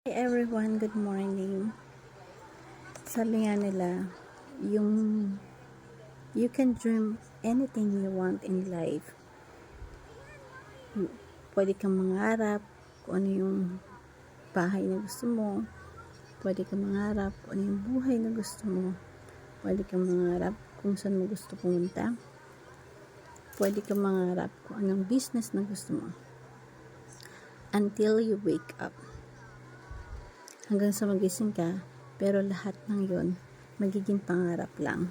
Hey everyone, good morning. Sabi nga nila, yung you can dream anything you want in life. Pwede kang mangarap kung ano yung bahay na gusto mo. Pwede kang mangarap kung ano yung buhay na gusto mo. Pwede kang mangarap kung saan mo gusto pumunta. Pwede kang mangarap kung anong business na gusto mo. Until you wake up. Hanggang sa magising ka, pero lahat ng yon magiging pangarap lang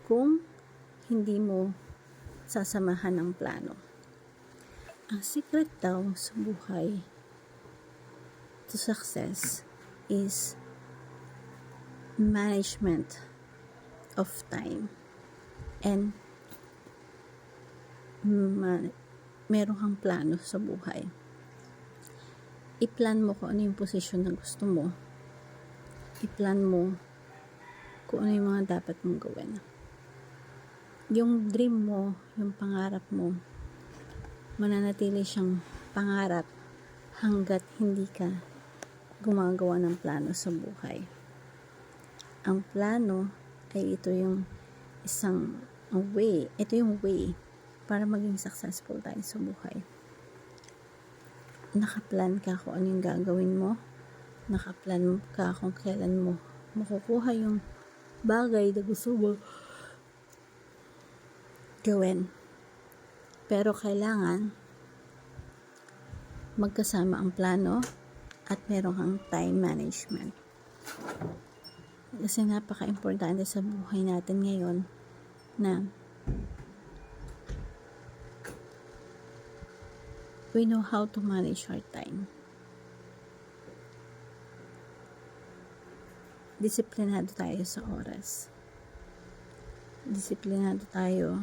kung hindi mo sasamahan ng plano. Ang secret daw sa buhay to success is management of time and meron kang plano sa buhay. I-plan mo kung ano yung posisyon na gusto mo. I-plan mo kung ano yung mga dapat mong gawin. Yung dream mo, yung pangarap mo, mananatili siyang pangarap hanggat hindi ka gumagawa ng plano sa buhay. Ang plano ay ito yung isang way, ito yung way para maging successful tayo sa buhay. Nakaplan ka kung ano yung gagawin mo. Nakaplan ka kung kailan mo makukuha yung bagay na gusto mo gawin. Pero kailangan magkasama ang plano at meron kang time management. Kasi napaka-importante sa buhay natin ngayon na we know how to manage our time. Disiplinado tayo sa oras. Disiplinado tayo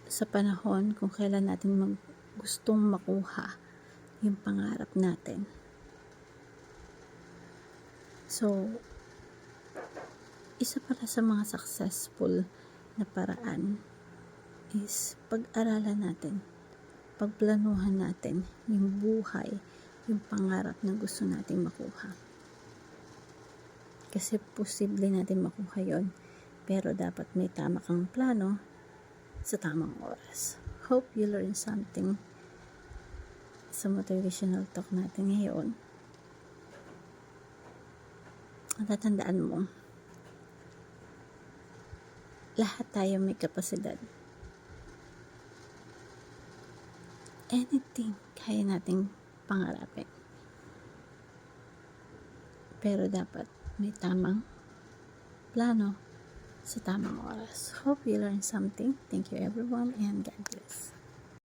sa panahon kung kailan natin gustong makuha yung pangarap natin. So, isa pala sa mga successful na paraan is pag-aralan natin, pagplanuhan natin yung buhay, yung pangarap na gusto natin makuha. Kasi posible natin makuha yon, pero dapat may tama kang plano sa tamang oras. Hope you learn something sa motivational talk natin ngayon. At tatandaan mo, lahat tayo may kapasidad. Anything kaya nating pangarapin. Pero dapat may tamang plano sa tamang oras. Hope you learn something. Thank you everyone and God bless.